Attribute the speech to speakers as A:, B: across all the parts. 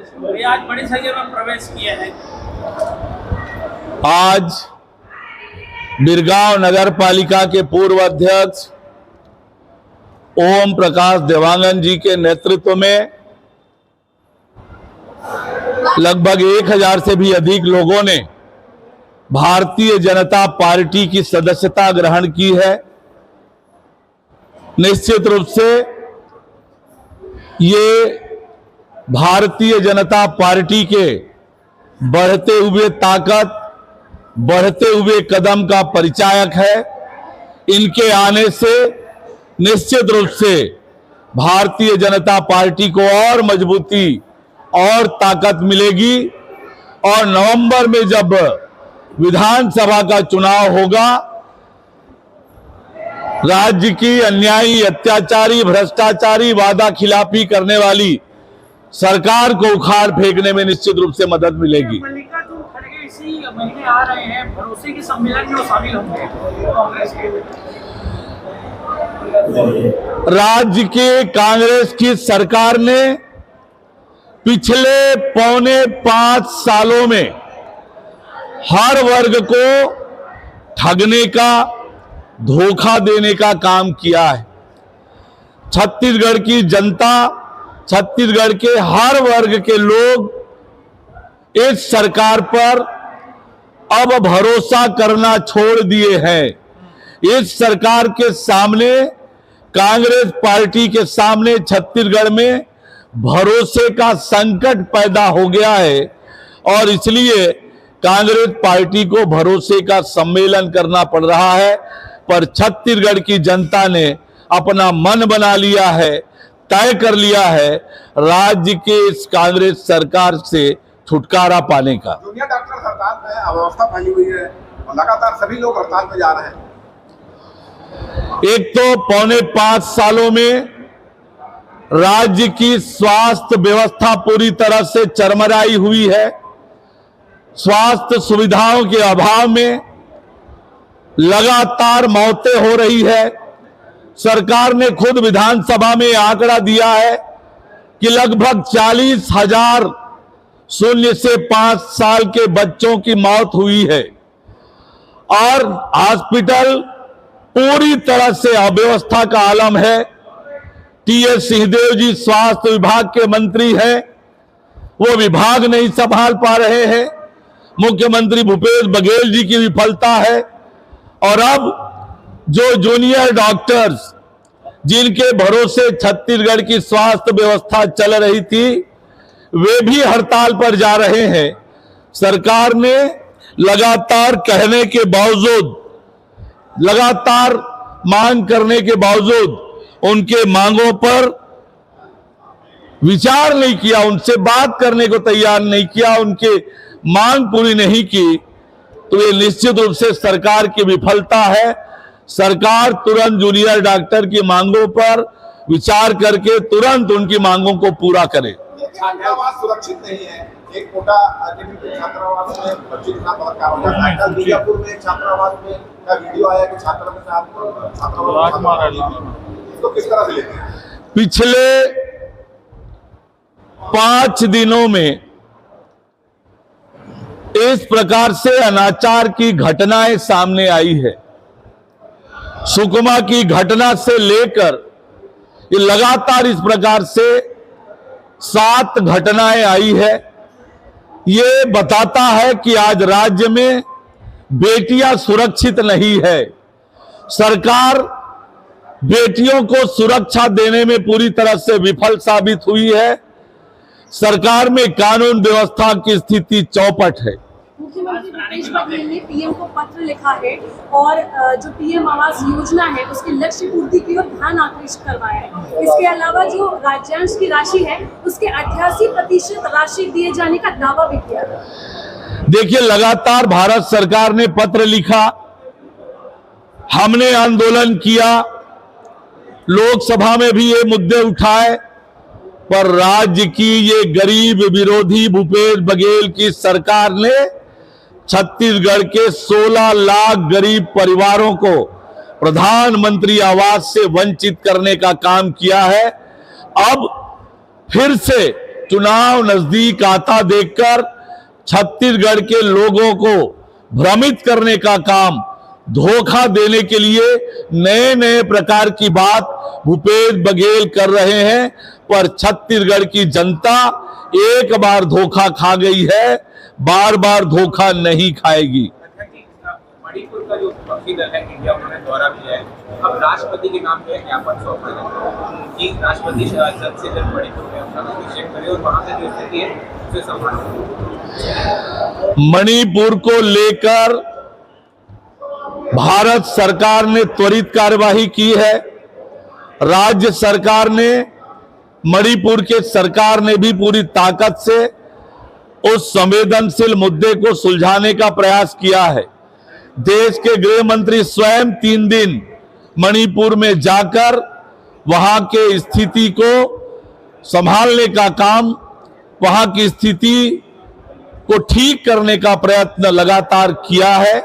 A: ये आज बड़ी संख्या में प्रवेश किए हैं।
B: आज बिरगांव नगर पालिका के पूर्व अध्यक्ष ओम प्रकाश देवांगन जी के नेतृत्व में लगभग 1000 से भी अधिक लोगों ने भारतीय जनता पार्टी की सदस्यता ग्रहण की है। निश्चित रूप से ये भारतीय जनता पार्टी के बढ़ते हुए ताकत, बढ़ते हुए कदम का परिचायक है। इनके आने से निश्चित रूप से भारतीय जनता पार्टी को और मजबूती और ताकत मिलेगी और नवंबर में जब विधानसभा का चुनाव होगा, राज्य की अन्यायी, अत्याचारी, भ्रष्टाचारी, वादा खिलाफी करने वाली सरकार को उखाड़ फेंकने में निश्चित रूप से मदद मिलेगी।
A: मल्लिकार्जुन खड़गे इसी महीने आ रहे हैं, भरोसे के सम्मेलन में वो शामिल होंगे कांग्रेस के।
B: राज्य के कांग्रेस की सरकार ने पिछले 4.25 सालों में हर वर्ग को ठगने का, धोखा देने का काम किया है। छत्तीसगढ़ की जनता, छत्तीसगढ़ के हर वर्ग के लोग इस सरकार पर अब भरोसा करना छोड़ दिए हैं। इस सरकार के सामने, कांग्रेस पार्टी के सामने छत्तीसगढ़ में भरोसे का संकट पैदा हो गया है और इसलिए कांग्रेस पार्टी को भरोसे का सम्मेलन करना पड़ रहा है। पर छत्तीसगढ़ की जनता ने अपना मन बना लिया है, तय कर लिया है राज्य के इस कांग्रेस सरकार से छुटकारा पाने का।
C: जूनियर डॉक्टर हड़ताल में अव्यवस्था फैली हुई है और लगातार सभी लोग हड़ताल में जा रहे हैं।
B: एक तो 4.25 सालों में राज्य की स्वास्थ्य व्यवस्था पूरी तरह से चरमराई हुई है। स्वास्थ्य सुविधाओं के अभाव में लगातार मौतें हो रही है। सरकार ने खुद विधानसभा में आंकड़ा दिया है कि लगभग 40,000 0 से 5 साल के बच्चों की मौत हुई है और हॉस्पिटल पूरी तरह से अव्यवस्था का आलम है। टीएस सिंहदेव जी स्वास्थ्य विभाग के मंत्री हैं, वो विभाग नहीं संभाल पा रहे हैं। मुख्यमंत्री भूपेश बघेल जी की विफलता है और अब जो जूनियर डॉक्टर्स जिनके भरोसे छत्तीसगढ़ की स्वास्थ्य व्यवस्था चल रही थी, वे भी हड़ताल पर जा रहे हैं। सरकार ने लगातार कहने के बावजूद, लगातार मांग करने के बावजूद उनके मांगों पर विचार नहीं किया, उनसे बात करने को तैयार नहीं किया, उनके मांग पूरी नहीं की, तो ये निश्चित रूप से सरकार की विफलता है। सरकार तुरंत जूनियर डॉक्टर की मांगों पर विचार करके तुरंत उनकी मांगों को पूरा करे।
C: छात्रावास सुरक्षित नहीं है। एक कोटा छात्रावास में बच्चे के साथ बलात्कार हो जाता है। कल बीजापुर में एक छात्रावास में का वीडियो आया कि छात्रों के साथ इसको किस तरह से लेते हैं?
B: पिछले 5 दिनों में इस प्रकार से अनाचार की घटनाएं सामने आई है। सुकमा की घटना से लेकर ये लगातार इस प्रकार से 7 घटनाएं आई है। ये बताता है कि आज राज्य में बेटियां सुरक्षित नहीं है। सरकार बेटियों को सुरक्षा देने में पूरी तरह से विफल साबित हुई है। सरकार में कानून व्यवस्था की स्थिति चौपट है।
D: मुख्यमंत्री भूपेश बघेल ने पीएम को पत्र लिखा है और जो पीएम आवास योजना है उसके लक्ष्य पूर्ति की ओर ध्यान आकृष्ट करवाया है। इसके अलावा जो राज्यांश की राशि है उसके 88% राशि दिए जाने का दावा भी किया है।
B: देखिए, लगातार भारत सरकार ने पत्र लिखा, हमने आंदोलन किया, लोकसभा में भी ये मुद्दे उठाए, पर राज्य की ये गरीब विरोधी भूपेश बघेल की सरकार ने छत्तीसगढ़ के 16 लाख गरीब परिवारों को प्रधानमंत्री आवास से वंचित करने का काम किया है। अब फिर से चुनाव नजदीक आता देखकर छत्तीसगढ़ के लोगों को भ्रमित करने का काम, धोखा देने के लिए नए नए प्रकार की बात भूपेश बघेल कर रहे हैं। पर छत्तीसगढ़ की जनता एक बार धोखा खा गई है, बार बार धोखा नहीं खाएगी।
E: मणिपुर का जो विपक्षी दल है इंडिया, उन्होंने दौरा किया है। अब राष्ट्रपति के नाम पे ज्ञापन सौंपा है कि राष्ट्रपति जल्द से जल्द मणिपुर में अपना अभिषेक करे और वहां से जो स्थिति है उसे संभाले।
B: मणिपुर को लेकर भारत सरकार ने त्वरित कार्यवाही की है। राज्य सरकार ने, मणिपुर के सरकार ने भी पूरी ताकत से उस संवेदनशील मुद्दे को सुलझाने का प्रयास किया है। देश के गृह मंत्री स्वयं 3 दिन मणिपुर में जाकर वहां के स्थिति को संभालने का काम, वहां की स्थिति को ठीक करने का प्रयत्न लगातार किया है।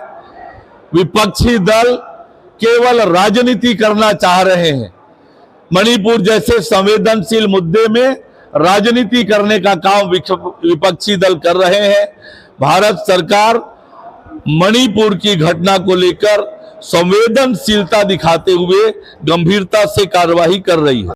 B: विपक्षी दल केवल राजनीति करना चाह रहे हैं। मणिपुर जैसे संवेदनशील मुद्दे में राजनीति करने का काम विपक्षी दल कर रहे हैं। भारत सरकार मणिपुर की घटना को लेकर संवेदनशीलता दिखाते हुए गंभीरता से कार्रवाई कर रही है।